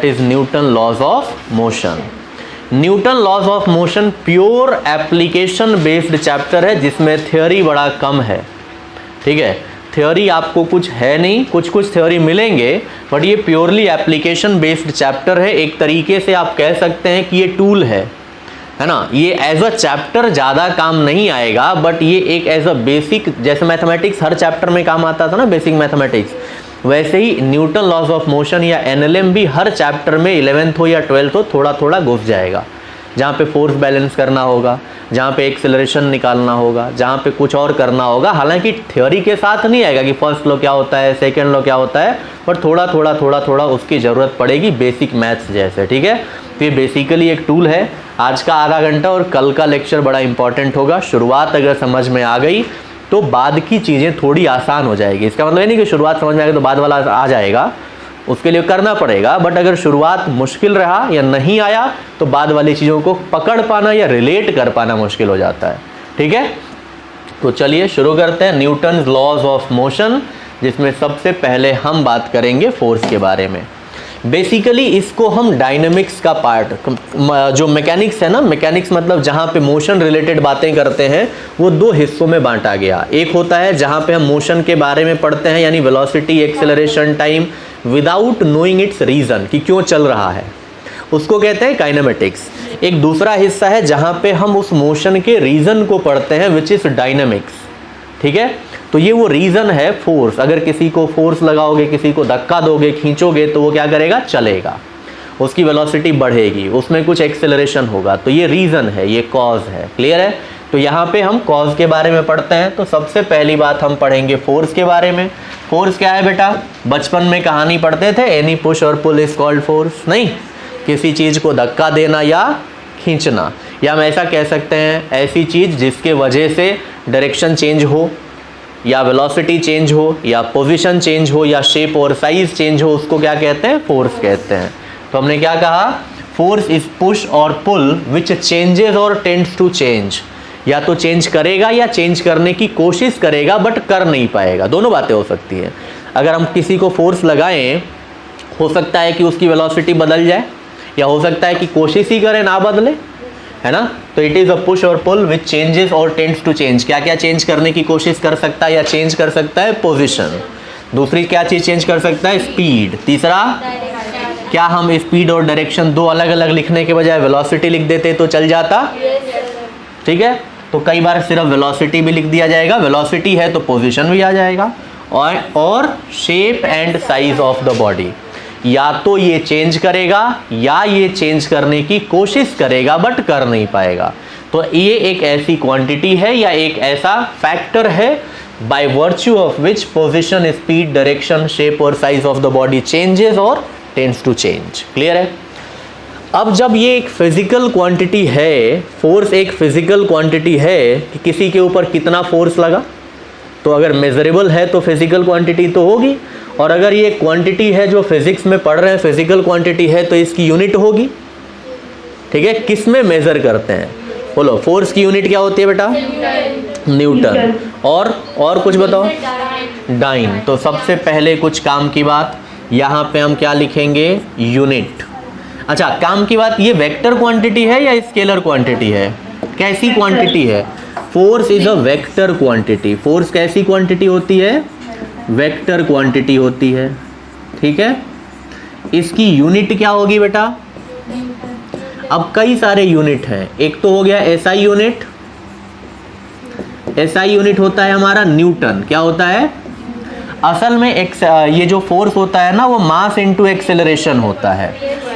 Is Newton laws of motion. Newton laws of motion pure application based chapter है जिसमें theory बड़ा कम है, ठीक है। थ्योरी आपको कुछ है नहीं, कुछ कुछ थ्योरी मिलेंगे, बट ये प्योरली एप्लीकेशन बेस्ड चैप्टर है। एक तरीके से आप कह सकते हैं कि ये टूल है ना। ये एज अ चैप्टर ज़्यादा काम नहीं आएगा, बट ये एक एज अ बेसिक, जैसे मैथमेटिक्स हर चैप्टर में काम आता था ना, बेसिक मैथमेटिक्स, वैसे ही न्यूटन लॉज ऑफ मोशन या एनएलएम भी हर चैप्टर में 11th हो या 12th हो थोड़ा थोड़ा घुस जाएगा। जहाँ पे फोर्स बैलेंस करना होगा, जहाँ पे एक्सेलरेशन निकालना होगा, जहाँ पे कुछ और करना होगा। हालांकि थ्योरी के साथ नहीं आएगा कि फर्स्ट लॉ क्या होता है, सेकंड लॉ क्या होता है, पर थोड़ा थोड़ा उसकी ज़रूरत पड़ेगी बेसिक मैथ्स जैसे, ठीक है। तो ये बेसिकली एक टूल है। आज का आधा घंटा और कल का लेक्चर बड़ा इंपॉर्टेंट होगा। शुरुआत अगर समझ में आ गई तो बाद की चीज़ें थोड़ी आसान हो जाएगी। इसका मतलब ये नहीं कि शुरुआत समझ में आ गई तो बाद वाला आ जाएगा, उसके लिए करना पड़ेगा। बट अगर शुरुआत मुश्किल रहा या नहीं आया तो बाद वाली चीज़ों को पकड़ पाना या रिलेट कर पाना मुश्किल हो जाता है, ठीक है। तो चलिए शुरू करते हैं न्यूटन लॉज ऑफ मोशन, जिसमें सबसे पहले हम बात करेंगे फोर्स के बारे में। बेसिकली इसको हम डायनेमिक्स का पार्ट, जो मैकेनिक्स है ना, मैकेनिक्स मतलब जहाँ पे मोशन रिलेटेड बातें करते हैं, वो दो हिस्सों में बांटा गया। एक होता है जहाँ पे हम मोशन के बारे में पढ़ते हैं, यानी velocity, acceleration, time, without knowing it's reason कि क्यों चल रहा है, उसको कहते हैं काइनेमेटिक्स। एक दूसरा हिस्सा है जहाँ पे हम उस मोशन के रीज़न को पढ़ते हैं, विच इज़ डायनेमिक्स, ठीक है। तो ये वो रीज़न है फोर्स। अगर किसी को फोर्स लगाओगे, किसी को धक्का दोगे, खींचोगे, तो वो क्या करेगा, चलेगा, उसकी वेलोसिटी बढ़ेगी, उसमें कुछ एक्सेलरेशन होगा। तो ये रीज़न है, ये कॉज है। क्लियर है। तो यहाँ पे हम कॉज के बारे में पढ़ते हैं। तो सबसे पहली बात हम पढ़ेंगे फोर्स के बारे में। फोर्स क्या है बेटा, बचपन में कहानी पढ़ते थे, एनी पुश और पुल इज कॉल्ड फोर्स। नहीं, किसी चीज़ को धक्का देना या खींचना, या हम ऐसा कह सकते हैं ऐसी चीज़ जिसके वजह से डायरेक्शन चेंज हो, या वेलोसिटी चेंज हो, या पोजीशन चेंज हो, या शेप और साइज चेंज हो, उसको क्या कहते हैं, फोर्स कहते हैं। तो हमने क्या कहा, फोर्स इज पुश और पुल विच चेंजेस और टेंड्स टू चेंज। या तो चेंज करेगा या चेंज करने की कोशिश करेगा, बट कर नहीं पाएगा। दोनों बातें हो सकती हैं। अगर हम किसी को फोर्स लगाएं, हो सकता है कि उसकी वेलोसिटी बदल जाए, या हो सकता है कि कोशिश ही करे ना बदले, है ना। तो इट इज़ अ पुश और पुल विच चेंजेस और टेंड्स टू चेंज। क्या क्या चेंज करने की कोशिश कर सकता है या चेंज कर सकता है, पोजीशन। दूसरी क्या चीज़ चेंज कर सकता है, स्पीड। तीसरा, क्या हम स्पीड और डायरेक्शन दो अलग अलग लिखने के बजाय वेलोसिटी लिख देते तो चल जाता, ठीक है। तो कई बार सिर्फ वेलोसिटी भी लिख दिया जाएगा, वेलोसिटी है तो पोजीशन भी आ जाएगा, और shape and size of the body. या तो ये चेंज करेगा या ये चेंज करने की कोशिश करेगा, बट कर नहीं पाएगा। तो ये एक ऐसी क्वांटिटी है या एक ऐसा फैक्टर है by virtue of which position, speed, direction, shape और size of the body changes और टेंड्स टू चेंज। क्लियर है। अब जब ये एक फिजिकल क्वांटिटी है, फोर्स एक फिजिकल क्वांटिटी है कि किसी के ऊपर कितना फोर्स लगा, तो अगर मेजरेबल है तो फिजिकल क्वांटिटी तो होगी। और अगर ये क्वांटिटी है जो फिजिक्स में पढ़ रहे हैं, फिजिकल क्वांटिटी है, तो इसकी यूनिट होगी, ठीक है। किस में मेजर करते हैं, बोलो, फोर्स की यूनिट क्या होती है बेटा, न्यूटन। और कुछ बताओ, डाइन। तो सबसे पहले कुछ काम की बात, यहाँ पे हम क्या लिखेंगे, यूनिट। अच्छा, काम की बात, ये वेक्टर क्वांटिटी है या स्केलर क्वांटिटी है, कैसी क्वांटिटी है, force is a vector quantity. Force कैसी क्वांटिटी होती है, वेक्टर क्वांटिटी होती है, ठीक है। इसकी यूनिट क्या होगी बेटा, अब कई सारे यूनिट हैं। एक तो हो गया एसआई यूनिट, एसआई यूनिट होता है हमारा न्यूटन। क्या होता है, असल में ये जो फोर्स होता है ना, वो मास इंटू एक्सेलरेशन होता है।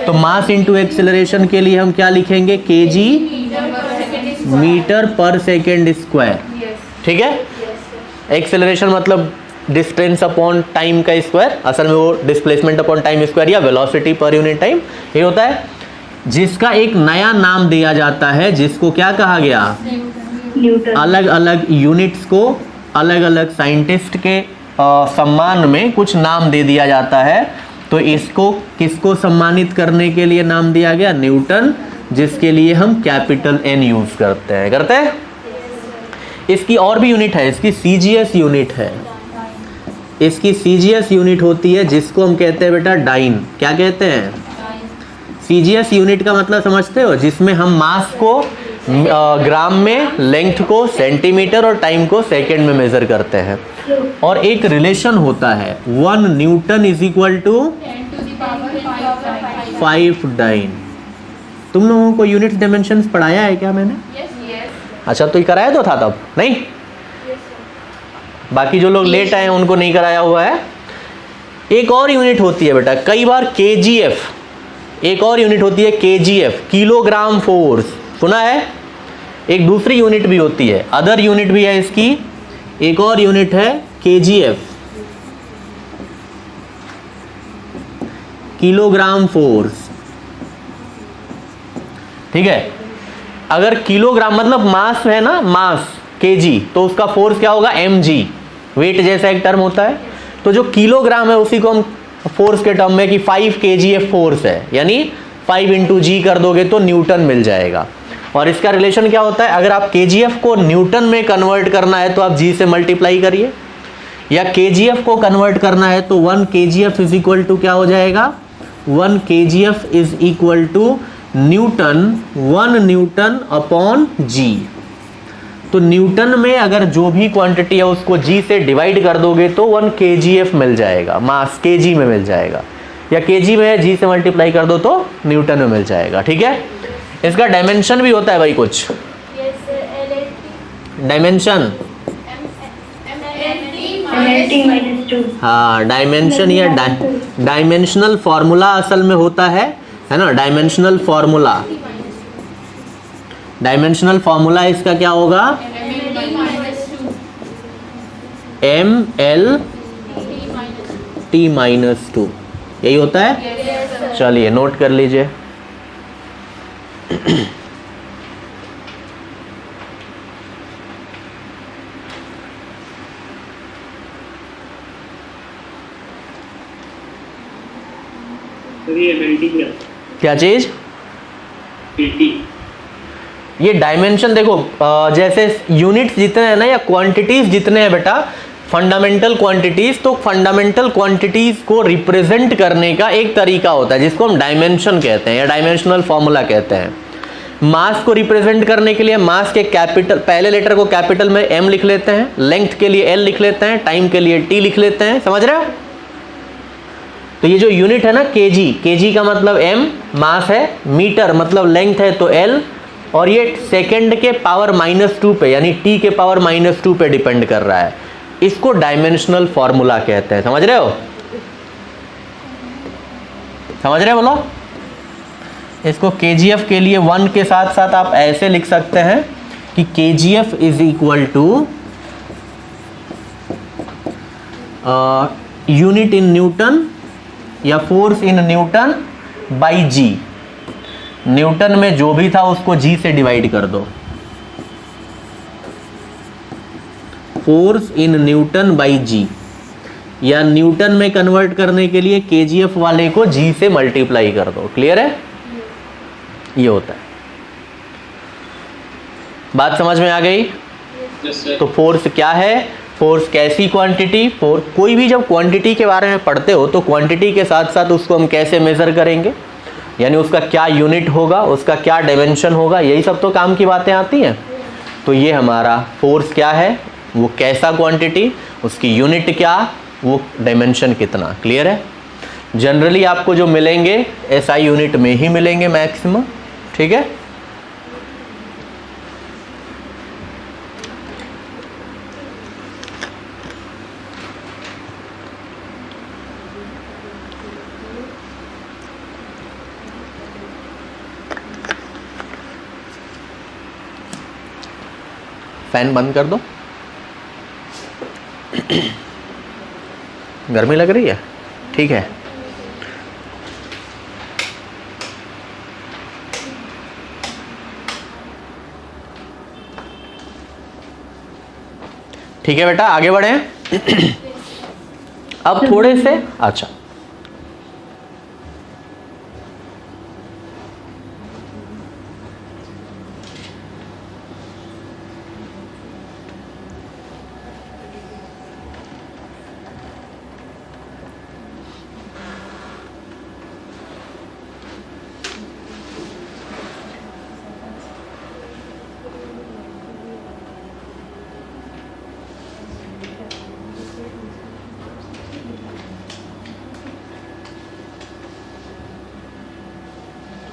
तो मास इंटू एक्सेलरेशन के लिए हम क्या लिखेंगे, केजी मीटर पर सेकेंड स्क्वायर, ठीक है। एक्सेलरेशन मतलब डिस्टेंस अपॉन टाइम का स्क्वायर, असल में वो डिस्प्लेसमेंट अपॉन टाइम स्क्वायर या वेलोसिटी पर यूनिट टाइम, ये होता है। जिसका एक नया नाम दिया जाता है, जिसको क्या कहा गया, अलग अलग यूनिट्स को अलग अलग साइंटिस्ट के सम्मान में कुछ नाम दे दिया जाता है। तो इसको किसको सम्मानित करने के लिए नाम दिया गया, न्यूटन, जिसके लिए हम कैपिटल एन यूज करते हैं। इसकी और भी यूनिट है, इसकी सीजीएस यूनिट है, इसकी सीजीएस यूनिट होती है, जिसको हम कहते हैं बेटा डाइन। क्या कहते हैं, सीजीएस यूनिट का मतलब समझते हो, जिसमें हम मास को ग्राम में, लेंथ को सेंटीमीटर और टाइम को सेकंड में मेजर करते हैं। और एक रिलेशन होता है 1 Newton is equal to 5 dyne. तुम लोगों को यूनिट डायमेंशंस पढ़ाया है क्या मैंने? अच्छा, तो ये कराया तो था तब नहीं? बाकी जो लोग लेट आए उनको नहीं कराया हुआ है। एक और यूनिट होती है बेटा, कई बार केजीएफ, एक और यूनिट होती है केजीएफ, किलोग्राम फोर्स, सुना है? एक दूसरी यूनिट भी होती है, अदर यूनिट भी है इसकी, एक और यूनिट है केजीएफ, किलोग्राम फोर्स। ठीक है, अगर किलोग्राम मतलब मास है ना, मास केजी, तो उसका फोर्स क्या होगा? mg, वेट जैसा एक टर्म होता है। तो जो किलोग्राम है उसी को हम फोर्स के टर्म में कि 5 kgf फोर्स है, यानी 5 × g कर दोगे तो न्यूटन मिल जाएगा। और इसका रिलेशन क्या होता है? अगर आप kgf को न्यूटन में कन्वर्ट करना है तो आप g से मल्टीप्लाई करिए, या kgf को कन्वर्ट करना है तो 1 kgf इज इक्वल टू क्या हो जाएगा? 1 kgf is equal to Newton, 1 Newton upon g। तो न्यूटन में अगर जो भी क्वांटिटी है उसको g से डिवाइड कर दोगे तो 1 kgf मिल जाएगा, मास kg में मिल जाएगा, या kg में है g से मल्टीप्लाई कर दो तो न्यूटन में मिल जाएगा। ठीक है, इसका डायमेंशन भी होता है भाई कुछ, डायमेंशन, हाँ डायमेंशन या डायमेंशनल फॉर्मूला असल में होता है ना, डायमेंशनल फॉर्मूला। डायमेंशनल फॉर्मूला इसका क्या होगा? ml t-2, यही होता है। चलिए नोट कर लीजिए। क्या चीज? ये डायमेंशन देखो, जैसे यूनिट्स जितने हैं ना या क्वांटिटीज जितने हैं बेटा, फंडामेंटल क्वांटिटीज, तो फंडामेंटल क्वांटिटीज को रिप्रेजेंट करने का एक तरीका होता है जिसको हम डायमेंशन कहते हैं या डायमेंशनल फॉर्मूला कहते हैं। मास को रिप्रेजेंट करने के लिए मास के कैपिटल पहले लेटर को कैपिटल में m लिख लेते हैं, लेंथ के लिए l लिख लेते हैं, टाइम के लिए t लिख लेते हैं, समझ रहे हो? तो ये जो यूनिट है ना केजी, केजी का मतलब m मास है, मीटर मतलब लेंथ है तो l, और ये सेकंड के पावर -2 पे यानी t के पावर -2 पे डिपेंड कर रहा है। इसको डायमेंशनल फॉर्मूला कहते हैं, समझ रहे हो? समझ रहे हो बोलो? इसको kgf के लिए 1 के साथ साथ आप ऐसे लिख सकते हैं कि kgf is equal to unit in newton या force in newton by g. Newton में जो भी था उसको जी से डिवाइड कर दो, फोर्स इन न्यूटन बाई जी, या न्यूटन में कन्वर्ट करने के लिए केजीएफ वाले को जी से मल्टीप्लाई कर दो। क्लियर है? ये होता है। बात समझ में आ गई? तो फोर्स क्या है, फोर्स कैसी क्वांटिटी, फोर्स कोई भी जब क्वांटिटी के बारे में पढ़ते हो तो क्वांटिटी के साथ साथ उसको हम कैसे मेजर करेंगे, यानी उसका क्या यूनिट होगा, उसका क्या डायमेंशन होगा, यही सब तो काम की बातें आती हैं। तो ये हमारा फोर्स क्या है, वो कैसा क्वांटिटी, उसकी यूनिट क्या, वो डायमेंशन कितना। क्लियर है? जनरली आपको जो मिलेंगे एसआई यूनिट में ही मिलेंगे मैक्सिमम। ठीक है? फैन बंद कर दो, गर्मी लग रही है? ठीक है। ठीक है बेटा, आगे बढ़े। अब थोड़े से, अच्छा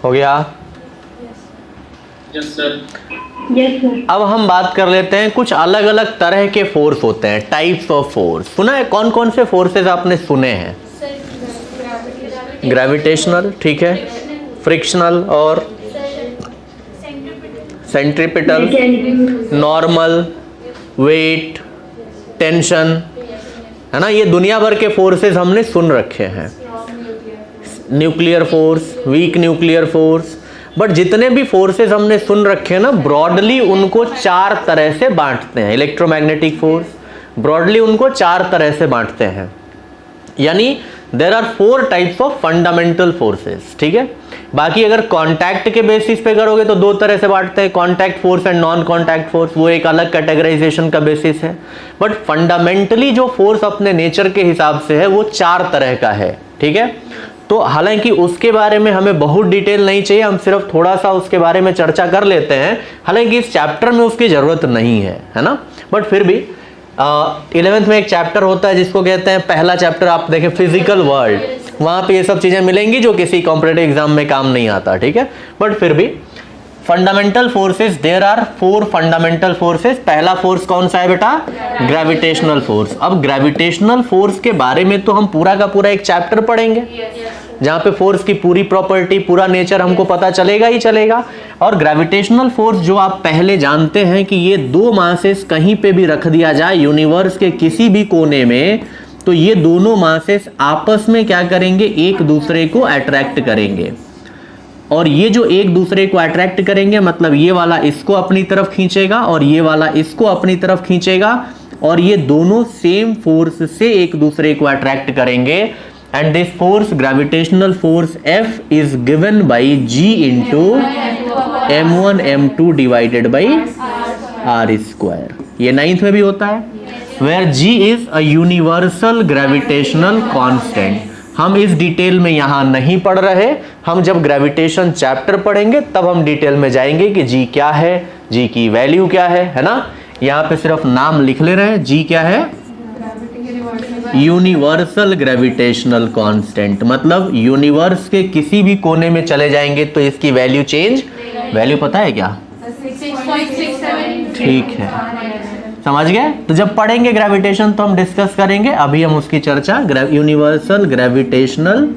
हो गया? Yes sir. अब हम बात कर लेते हैं, कुछ अलग अलग तरह के फोर्स होते हैं, टाइप्स ऑफ फोर्स। सुना है कौन कौन से फोर्सेस आपने सुने हैं? ग्रेविटेशनल, ठीक है, फ्रिक्शनल और सेंट्रीपिटल, नॉर्मल, वेट, टेंशन, है ना। ये दुनिया भर के फोर्सेस हमने सुन रखे हैं। Nuclear force, week nuclear force. But जितने भी फोर्सेस हमने सुन रखे हैं ना, ब्रॉडली उनको 4 तरह से बांटते हैं। इलेक्ट्रोमैग्नेटिक फोर्स ब्रॉडली उनको 4 तरह से बांटते हैं, यानी there are 4 types of fundamental forces, ठीक है। बाकी अगर कांटेक्ट के बेसिस पे करोगे तो 2 तरह से बांटते हैं, contact force and non contact force, वो एक अलग कैटेगराइजेशन का बेसिस है। बट फंडामेंटली जो फोर्स अपने नेचर के हिसाब से है वो 4 तरह का है, ठीक है। तो हालांकि उसके बारे में हमें बहुत डिटेल नहीं चाहिए, हम सिर्फ थोड़ा सा उसके बारे में चर्चा कर लेते हैं। हालांकि इस चैप्टर में उसकी जरूरत नहीं है ना, बट फिर भी 11th में एक चैप्टर होता है जिसको कहते हैं, पहला चैप्टर आप देखें फिजिकल वर्ल्ड, वहां पे ये सब चीजें मिलेंगी जो किसी कॉम्पिटिटिव एग्जाम में काम नहीं आता, ठीक है। बट फिर भी fundamental forces, there are 4 fundamental forces. पहला फोर्स कौन सा है बेटा? Gravitational force. अब ग्रेविटेशनल फोर्स के बारे में तो हम पूरा का पूरा एक चैप्टर पढ़ेंगे, जहां पे फोर्स की पूरी प्रॉपर्टी, पूरा नेचर हमको पता चलेगा ही चलेगा। और ग्रेविटेशनल फोर्स जो आप पहले जानते हैं कि ये 2 मासेस कहीं पे भी रख दिया जाए यूनिवर्स के किसी भी कोने में, तो ये दोनों मासेस आपस में क्या करेंगे? एक दूसरे को अट्रैक्ट करेंगे। और ये जो एक दूसरे को अट्रैक्ट करेंगे, मतलब ये वाला इसको अपनी तरफ खींचेगा और ये वाला इसको अपनी तरफ खींचेगा, और ये दोनों सेम फोर्स से एक दूसरे को अट्रैक्ट करेंगे। And this force, gravitational force F is given by G into M1 M2 divided by R square. ये 9th में भी होता है, where G is a universal gravitational constant. हम इस डिटेल में यहां नहीं पढ़ रहे, हम जब ग्रेविटेशन चैप्टर पढ़ेंगे तब हम डिटेल में जाएंगे कि G क्या है, G की वैल्यू क्या है ना। यहां पे सिर्फ नाम लिख ले रहे हैं, G क्या है? यूनिवर्सल ग्रेविटेशनल कांस्टेंट, मतलब यूनिवर्स के किसी भी कोने में चले जाएंगे तो इसकी वैल्यू चेंज, वैल्यू पता है क्या? 6.67। ठीक है, समझ गए। तो जब पढ़ेंगे ग्रेविटेशन तो हम डिस्कस करेंगे, अभी हम उसकी चर्चा यूनिवर्सल ग्रेविटेशनल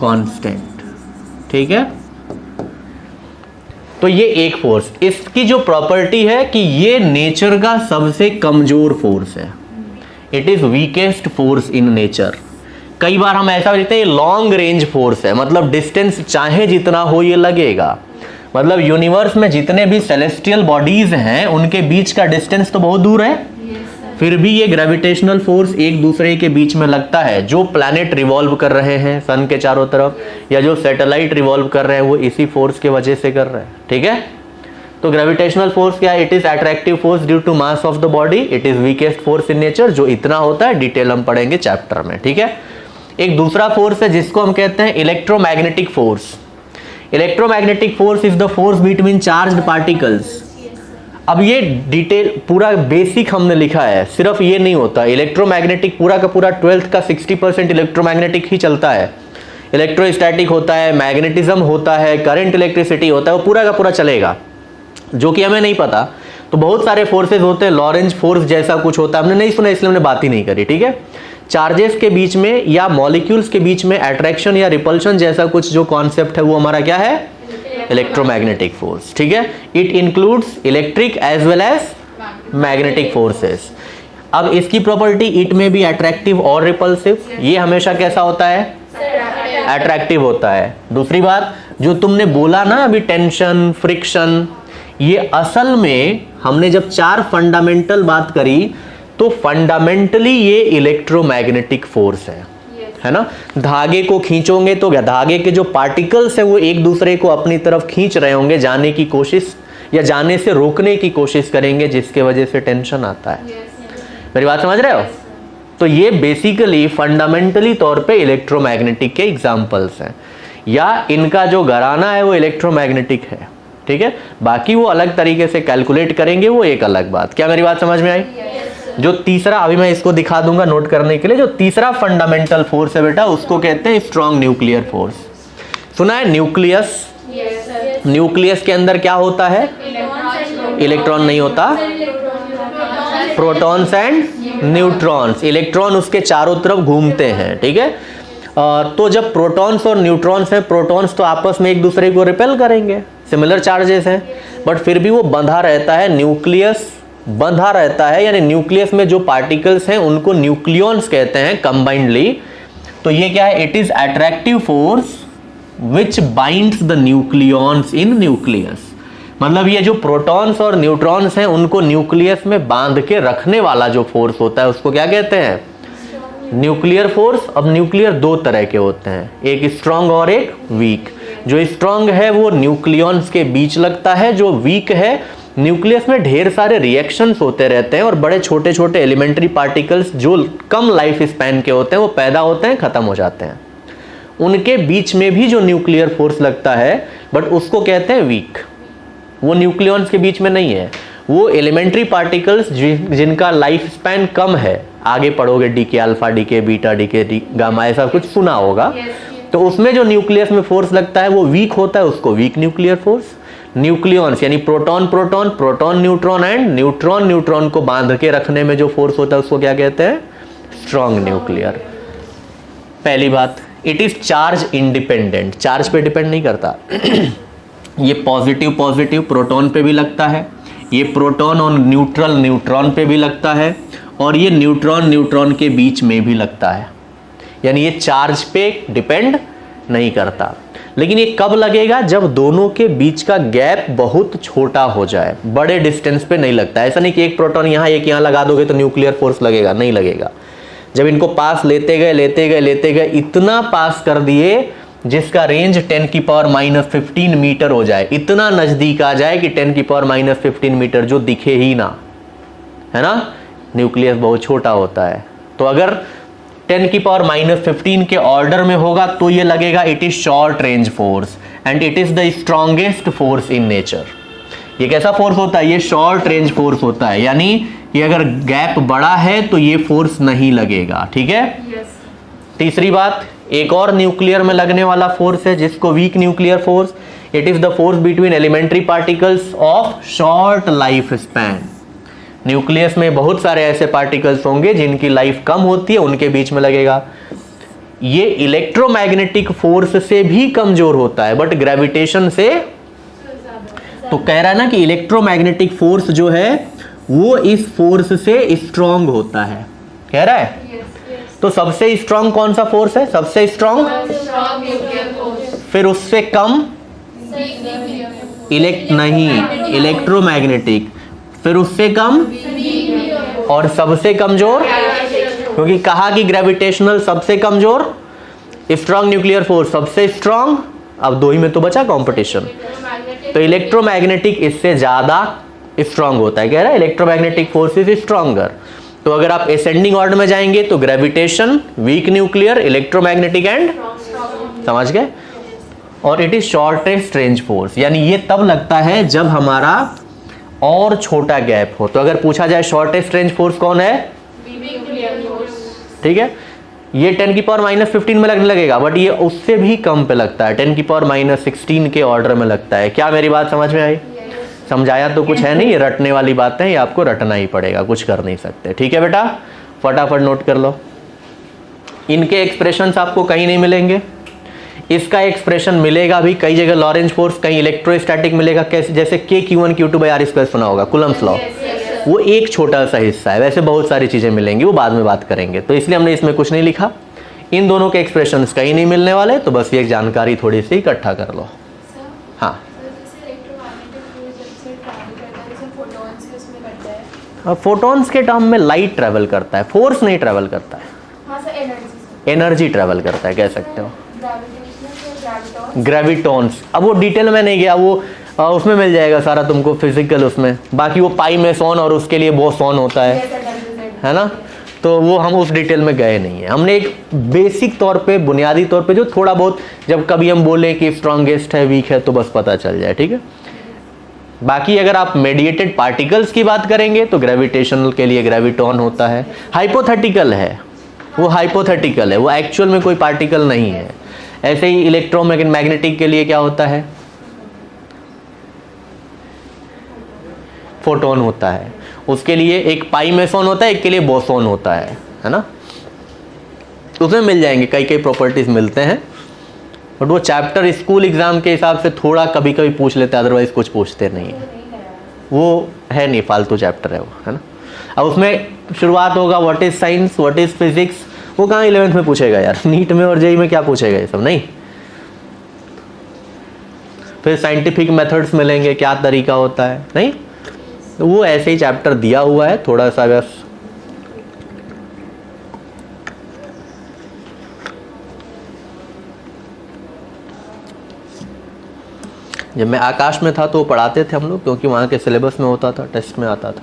कांस्टेंट, ठीक है। तो ये एक फोर्स, इसकी जो प्रॉपर्टी है कि ये नेचर का सबसे कमजोर फोर्स है, it is weakest force in nature. कई बार हम ऐसा लिखते हैं लॉन्ग रेंज फोर्स है, मतलब डिस्टेंस चाहे जितना हो ये लगेगा। मतलब यूनिवर्स में जितने भी सेलेस्टियल बॉडीज हैं उनके बीच का डिस्टेंस तो बहुत दूर है, फिर भी ये ग्रेविटेशनल फोर्स एक दूसरे के बीच में लगता है। जो प्लैनेट रिवॉल्व कर रहे हैं सन के चारों तरफ, या जो सैटेलाइट रिवॉल्व कर रहे हैं, वो इसी फोर्स के वजह से कर रहे हैं, ठीक है। तो ग्रेविटेशनल फोर्स क्या है? It is attractive force due to mass of the body, it is weakest force in nature. जो इतना होता है डिटेल हम पढ़ेंगे चैप्टर में, ठीक है। एक दूसरा फोर्स है जिसको हम कहते हैं electromagnetic force. Electromagnetic force is the force between charged particles. अब ये डिटेल पूरा बेसिक हमने लिखा है, सिर्फ ये नहीं होता। इलेक्ट्रोमैग्नेटिक पूरा का पूरा 12th का 60% इलेक्ट्रोमैग्नेटिक ही चलता है। इलेक्ट्रोस्टैटिक होता है, मैग्नेटिज्म होता है, करंट इलेक्ट्रिसिटी होता है, वो पूरा का पूरा चलेगा, जो कि हमें नहीं पता। तो बहुत सारे फोर्सेज होते हैं, लॉरेंज फोर्स जैसा कुछ होता है, हमने नहीं सुना इसलिए हमने बात ही नहीं करी, ठीक है। चार्जेस के बीच में या मॉलिक्यूल्स के बीच में अट्रैक्शन या रिपल्शन जैसा कुछ जो कॉन्सेप्ट है वो हमारा क्या है? इलेक्ट्रोमैग्नेटिक फोर्स, ठीक है। It includes electric as well as magnetic forces. अब इसकी property, it may be attractive और रिपल्सिव। ये हमेशा कैसा होता है? अट्रैक्टिव होता है। दूसरी बात जो तुमने बोला ना अभी, टेंशन, फ्रिक्शन, ये असल में हमने जब 4 फंडामेंटल बात करी तो फंडामेंटली ये इलेक्ट्रोमैग्नेटिक फोर्स है ना। धागे को खींचोगे तो धागे के जो पार्टिकल्स है वो एक दूसरे को अपनी तरफ खींच रहे होंगे, जाने की कोशिश या जाने से रोकने की कोशिश करेंगे, जिसके वजह से टेंशन आता है। मेरी बात समझ रहे हो? तो ये बेसिकली फंडामेंटली तौर पे इलेक्ट्रोमैग्नेटिक के एग्जांपल्स हैं, या इनका जो घराना है वो इलेक्ट्रोमैग्नेटिक है, ठीक है। बाकी वो अलग तरीके से कैलकुलेट करेंगे, वो एक अलग बात। क्या मेरी बात समझ में आई? जो तीसरा, अभी मैं इसको दिखा दूंगा नोट करने के लिए, जो तीसरा फंडामेंटल फोर्स है बेटा उसको कहते हैं स्ट्रॉन्ग न्यूक्लियर फोर्स। सुना है न्यूक्लियस? न्यूक्लियस के अंदर क्या होता है? इलेक्ट्रॉन नहीं होता, प्रोटॉन्स एंड न्यूट्रॉन्स। इलेक्ट्रॉन उसके चारों तरफ घूमते हैं, ठीक है। तो जब प्रोटॉन्स और न्यूट्रॉन्स हैं, प्रोटॉन्स तो आपस में एक दूसरे को रिपेल करेंगे, सिमिलर चार्जेस हैं, बट फिर भी वो बंधा रहता है, न्यूक्लियस बंधा रहता है, यानी न्यूक्लियस में जो पार्टिकल्स हैं उनको न्यूक्लियॉन्स कहते हैं कंबाइंडली। तो ये क्या है? It is attractive force which binds the nucleons in nucleus. मतलब ये जो प्रोटॉन्स और न्यूट्रॉन्स हैं उनको न्यूक्लियस में बांध के रखने वाला जो फोर्स होता है उसको क्या कहते हैं? Nuclear force. अब न्यूक्लियर दो तरह के होते हैं, एक स्ट्रांग और एक वीक। जो स्ट्रांग है वो न्यूक्लियॉन्स के बीच लगता है, जो वीक है न्यूक्लियस में ढेर सारे रिएक्शंस होते रहते हैं और बड़े छोटे छोटे एलिमेंट्री पार्टिकल्स जो कम लाइफ स्पैन के होते हैं वो पैदा होते हैं, खत्म हो जाते हैं। उनके बीच में भी जो न्यूक्लियर फोर्स लगता है बट उसको कहते हैं वीक। वो न्यूक्लियॉन्स के बीच में नहीं है, वो एलिमेंट्री पार्टिकल्स जिनका लाइफ स्पैन कम है, आगे पढ़ोगे डी के अल्फा, डी के बीटा, डी के गामा, ऐसा कुछ सुना होगा। तो उसमें जो न्यूक्लियस में फोर्स लगता है वो वीक होता है, उसको वीक न्यूक्लियर फोर्स। न्यूक्लियॉन्स यानी proton proton, proton neutron and neutron neutron को बांध के रखने में जो फोर्स होता है उसको क्या कहते हैं? Strong nuclear. पहली बात, it is charge independent, charge पे डिपेंड नहीं करता। ये पॉजिटिव पॉजिटिव प्रोटॉन पे भी लगता है, ये प्रोटॉन और न्यूट्रल न्यूट्रॉन पे भी लगता है, और ये न्यूट्रॉन न्यूट्रॉन के बीच में भी लगता है। यानी ये चार्ज पे डिपेंड नहीं करता। लेकिन ये कब लगेगा? जब दोनों के बीच का गैप बहुत छोटा हो जाए, बड़े डिस्टेंस पे नहीं लगता। ऐसा नहीं कि एक प्रोटॉन यहाँ एक यहाँ लगा दोगे तो न्यूक्लियर फोर्स लगेगा, नहीं लगेगा। जब इनको पास लेते गए लेते गए लेते गए, इतना पास कर दिए जिसका रेंज 10⁻⁻15 मीटर हो जाए, इतना नजदीक आ जाए कि 10⁻⁻15 मीटर जो दिखे ही ना, है ना। न्यूक्लियस बहुत छोटा होता है, तो अगर 10⁻⁻15 के ऑर्डर में होगा तो ये लगेगा it is short range force and it is the strongest force in nature. ये कैसा फोर्स होता है? ये शॉर्ट रेंज फोर्स होता है, यानी ये अगर गैप बड़ा है तो ये फोर्स नहीं लगेगा, ठीक है। तीसरी बात, एक और न्यूक्लियर में लगने वाला फोर्स है जिसको weak nuclear force. It is the force between elementary particles of short life span. Nucleus में बहुत सारे ऐसे पार्टिकल्स होंगे जिनकी लाइफ कम होती है, उनके बीच में लगेगा। ये इलेक्ट्रोमैग्नेटिक फोर्स से भी कमजोर होता है बट ग्रेविटेशन से, तो कह रहा है ना कि इलेक्ट्रोमैग्नेटिक फोर्स जो है वो इस फोर्स से स्ट्रांग होता है, कह रहा है। तो सबसे स्ट्रांग कौन सा फोर्स है? सबसे स्ट्रांग, फिर उससे कम इलेक्ट्रोमैग्नेटिक, फिर उससे कम, और सबसे कमजोर, क्योंकि कहा कि ग्रेविटेशनल सबसे कमजोर, स्ट्रांग न्यूक्लियर फोर्स सबसे स्ट्रांग। अब दो ही में तो बचा कंपटीशन, तो इलेक्ट्रोमैग्नेटिक इससे ज्यादा स्ट्रांग होता है, कह रहा है इलेक्ट्रोमैग्नेटिक फोर्स इज स्ट्रांगर। तो अगर आप असेंडिंग ऑर्डर में जाएंगे तो gravitation, weak nuclear, electromagnetic and, समझ गए। और it is shortest range force, यानी ये तब लगता है जब हमारा और छोटा गैप हो। तो अगर पूछा जाए शॉर्टेस्ट रेंज फोर्स कौन है? ठीक है, ये 10⁻⁻15 में लगने लगेगा बट ये उससे भी कम पे लगता है, 10⁻16 के ऑर्डर में लगता है। क्या मेरी बात समझ में आई? समझाया तो कुछ है नहीं, ये रटने वाली बातें, ये आपको रटना ही पड़ेगा, कुछ कर नहीं सकते। ठीक है बेटा, फटाफट नोट कर लो। इनके एक्सप्रेशंस आपको कहीं नहीं मिलेंगे। इसका एक्सप्रेशन मिलेगा भी कई जगह, लॉरेंज फोर्स, कहीं इलेक्ट्रोस्टैटिक मिलेगा, कैसे? जैसे K/Q1 Q2/R² सुना होगा, कूलम्स लॉ, वो एक छोटा सा हिस्सा है। वैसे बहुत सारी चीजें मिलेंगी, वो बाद में बात करेंगे, तो इसलिए हमने इसमें कुछ नहीं लिखा। इन दोनों के एक्सप्रेशंस कहीं नहीं मिलने वाले, तो बस ये जानकारी थोड़ी सी इकट्ठा कर लो। हाँ, फोटॉन्स के टर्म में लाइट ट्रेवल करता है, फोर्स नहीं ट्रेवल करता है, एनर्जी ट्रेवल करता है, कह सकते हो। ग्रेविटॉन्स, अब वो डिटेल में नहीं गया, वो उसमें मिल जाएगा सारा तुमको फिजिकल उसमें। बाकी वो पाई मेसॉन और उसके लिए बोसॉन होता है ना, तो वो हम उस डिटेल में गए नहीं है। हमने एक बेसिक तौर पे, बुनियादी तौर पे जो थोड़ा बहुत, जब कभी हम बोले कि स्ट्रॉन्गेस्ट है, वीक है, तो बस पता चल जाए। ठीक है, बाकी अगर आप मेडिएटेड पार्टिकल्स की बात करेंगे तो ग्रेविटेशनल के लिए ग्रेविटॉन होता है, हाइपोथेटिकल है, वो हाइपोथेटिकल है, वो एक्चुअल में कोई पार्टिकल नहीं है। ऐसे ही इलेक्ट्रोमैग्नेटिक के लिए क्या होता है, फोटोन होता है, उसके लिए एक पाई मेसॉन होता है, एक के लिए बोसॉन होता है ना। उसमें मिल जाएंगे, कई कई प्रॉपर्टीज मिलते हैं, बट वो चैप्टर स्कूल एग्जाम के हिसाब से थोड़ा कभी कभी पूछ लेते हैं, अदरवाइज कुछ पूछते नहीं है, वो है नहीं, फालतू चैप्टर है वो, है ना। अब उसमें शुरुआत होगा what is science, what is physics, वो कहाँ 11th में पूछेगा यार, नीट में और जेई में क्या पूछेगा ये सब, नहीं। फिर साइंटिफिक मेथड्स मिलेंगे, क्या तरीका होता है, नहीं। तो वो ऐसे ही चैप्टर दिया हुआ है, थोड़ा सा बस जब मैं आकाश में था तो पढ़ाते थे हम लोग, क्योंकि वहाँ के सिलेबस में होता था, टेस्ट में आता था।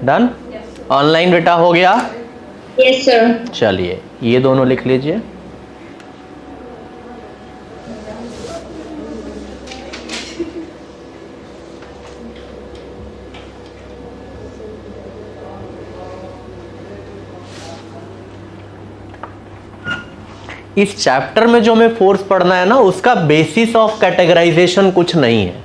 डन, ऑनलाइन बेटा हो गया? Yes sir. चलिए ये दोनों लिख लीजिए। इस चैप्टर में जो हमें फोर्स पढ़ना है ना, उसका बेसिस ऑफ कैटेगराइजेशन कुछ नहीं है,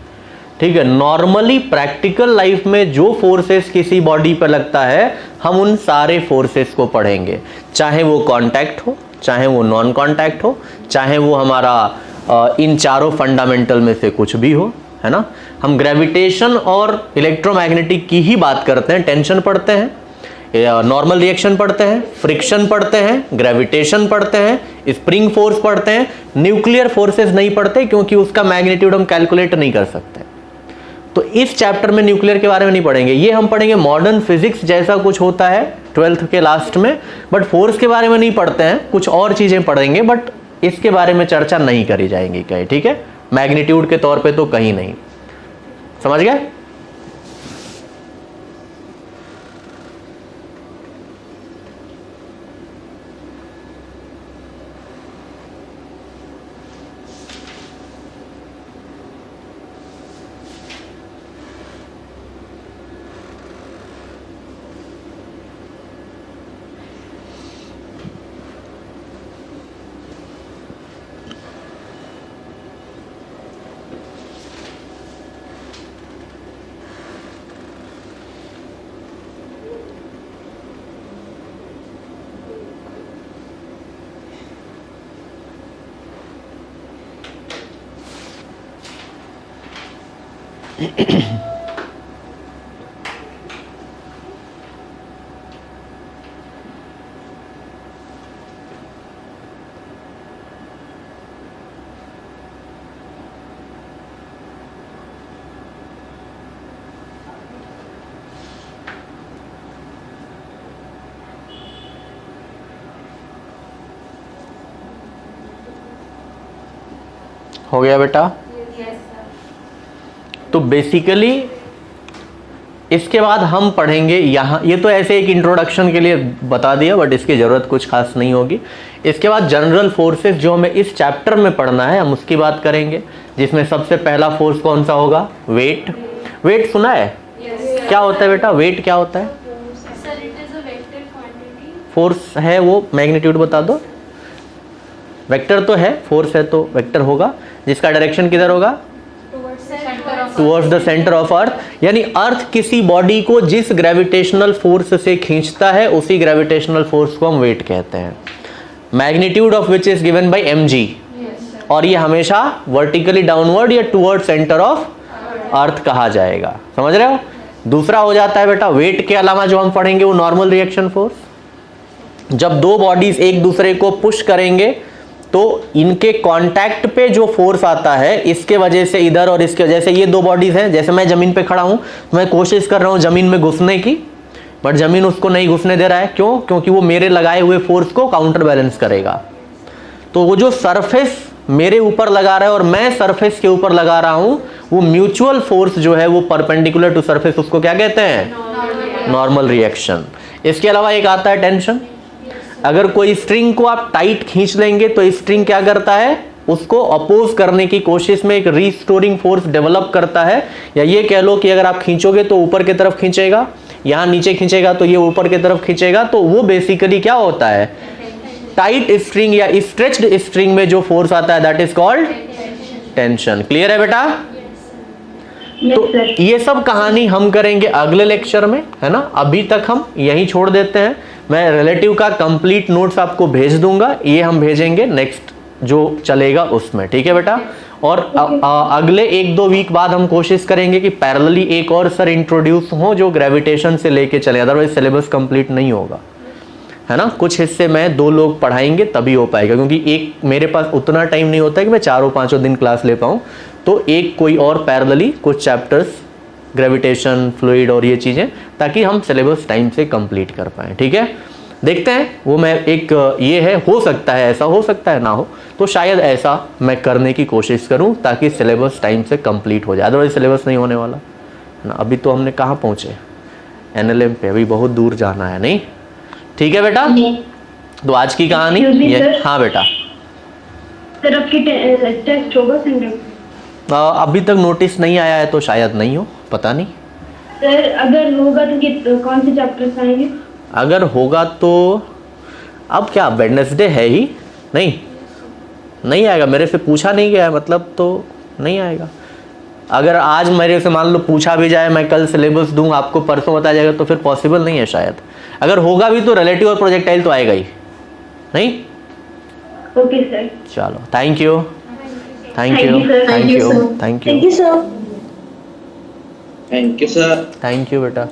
ठीक है। नॉर्मली प्रैक्टिकल लाइफ में जो फोर्सेस किसी बॉडी पर लगता है, हम उन सारे फोर्सेस को पढ़ेंगे, चाहे वो कांटेक्ट हो, चाहे वो नॉन कांटेक्ट हो, चाहे वो हमारा इन चारों फंडामेंटल में से कुछ भी हो, है ना। हम ग्रेविटेशन और इलेक्ट्रोमैग्नेटिक की ही बात करते हैं। टेंशन पढ़ते हैं, नॉर्मल रिएक्शन पढ़ते हैं, फ्रिक्शन पढ़ते हैं, ग्रेविटेशन पढ़ते हैं, स्प्रिंग फोर्स पढ़ते हैं, न्यूक्लियर फोर्सेस नहीं पढ़ते, क्योंकि उसका मैग्नीट्यूड हम कैलकुलेट नहीं कर सकते। तो इस चैप्टर में न्यूक्लियर के बारे में नहीं पढ़ेंगे, ये हम पढ़ेंगे मॉडर्न फिजिक्स जैसा कुछ होता है 12th के लास्ट में, बट फोर्स के बारे में नहीं पढ़ते हैं, कुछ और चीजें पढ़ेंगे, बट इसके बारे में चर्चा नहीं करी जाएंगी कहीं, ठीक है। मैग्नीट्यूड के तौर पे तो कहीं नहीं, समझ गए। हो गया बेटा? तो बेसिकली इसके बाद हम पढ़ेंगे यहाँ, ये तो ऐसे एक इंट्रोडक्शन के लिए बता दिया, बट इसकी ज़रूरत कुछ खास नहीं होगी। इसके बाद जनरल फोर्सेस जो हमें इस चैप्टर में पढ़ना है, हम उसकी बात करेंगे, जिसमें सबसे पहला फोर्स कौन सा होगा? वेट। वेट सुना है? क्या होता है बेटा वेट? क्या होता है? Sir, it is a vector quantity. Force है वो, मैग्नीट्यूड बता दो। वेक्टर तो है, फोर्स है तो वेक्टर होगा, जिसका डायरेक्शन किधर होगा, towards the centre of earth. यानी अर्थ किसी बॉडी को जिस ग्रेविटेशनल फोर्स से खींचता है उसी ग्रेविटेशनल फोर्स को हम वेट कहते हैं, magnitude of which is given by mg, और ये हमेशा वर्टिकली डाउनवर्ड या टुवर्ड सेंटर ऑफ अर्थ कहा जाएगा। समझ रहे हो? दूसरा हो जाता है बेटा वेट के अलावा जो हम पढ़ेंगे वो नॉर्मल रिएक्शन फोर्स। जब दो बॉडीज एक दूसरे को पुश करेंगे तो इनके कांटेक्ट पे जो फोर्स आता है, इसके वजह से इधर और इसके वजह से, ये दो बॉडीज हैं, जैसे मैं जमीन पे खड़ा हूं, मैं कोशिश कर रहा हूं जमीन में घुसने की, बट जमीन उसको नहीं घुसने दे रहा है। क्यों? क्योंकि वो मेरे लगाए हुए फोर्स को काउंटर बैलेंस करेगा। तो वो जो सरफेस मेरे ऊपर लगा रहा है और मैं सरफेस के ऊपर लगा रहा हूं, वो म्यूचुअल फोर्स जो है वो परपेंडिकुलर टू सरफेस, उसको क्या कहते हैं, नॉर्मल रिएक्शन। इसके अलावा एक आता है टेंशन। अगर कोई स्ट्रिंग को आप टाइट खींच लेंगे तो स्ट्रिंग क्या करता है, उसको अपोज करने की कोशिश में एक रीस्टोरिंग फोर्स डेवलप करता है। या ये कह लो कि अगर आप खींचोगे तो ऊपर की तरफ खींचेगा, यहां नीचे खींचेगा तो ये ऊपर की तरफ खींचेगा। तो वो बेसिकली क्या होता है, टाइट स्ट्रिंग या स्ट्रेच्ड स्ट्रिंग में जो फोर्स आता है that is called tension. Clear है बेटा? तो ये सब कहानी हम करेंगे अगले लेक्चर में, है ना। अभी तक हम यहीं छोड़ देते हैं। मैं रिलेटिव का कंप्लीट नोट्स आपको भेज दूंगा, ये हम भेजेंगे नेक्स्ट जो चलेगा उसमें, ठीक है बेटा। और अगले 1-2 वीक बाद हम कोशिश करेंगे कि पैरेलली एक और सर इंट्रोड्यूस हो जो ग्रेविटेशन से लेके चले, अदरवाइज सिलेबस कंप्लीट नहीं होगा, है ना। कुछ हिस्से में 2 लोग पढ़ाएंगे तभी हो पाएगा, क्योंकि एक मेरे पास उतना टाइम नहीं होता है कि मैं 4-5 दिन क्लास ले पाऊँ। तो एक कोई और पैरेलली कुछ चैप्टर्स ग्रेविटेशन, फ्लूइड और ये चीज़ें, ताकि हम सिलेबस टाइम से कंप्लीट कर पाएँ, ठीक है। देखते हैं वो मैं एक ये है, हो सकता है ऐसा, हो सकता है ना हो, तो शायद ऐसा मैं करने की कोशिश करूं ताकि सिलेबस टाइम से कंप्लीट हो जाए, अदरवाइज सिलेबस नहीं होने वाला ना। अभी तो हमने कहाँ पहुँचे, NLM पे, अभी बहुत दूर जाना है, नहीं। ठीक है बेटा, तो आज की कहानी ये। हाँ बेटा, सर आपकी टेस्ट होगा संडे? अभी तक नोटिस नहीं आया है तो शायद नहीं हो, पता नहीं। सर अगर होगा तो कौन से चैप्टर्स आएंगे? अगर होगा तो अब क्या वेडनेसडे है ही, नहीं आएगा। मेरे से पूछा नहीं गया है, मतलब तो नहीं आएगा। अगर आज मेरे से मान लो पूछा भी जाए, मैं कल सिलेबस दूं आपको, परसों बताया जाएगा, तो फिर पॉसिबल नहीं है शायद। अगर होगा भी तो रिलेटिव और प्रोजेक्टाइल तो आएगा ही, नहीं। ओके सर, चलो, thank you sir. Thank you sir. Thank you बेटा।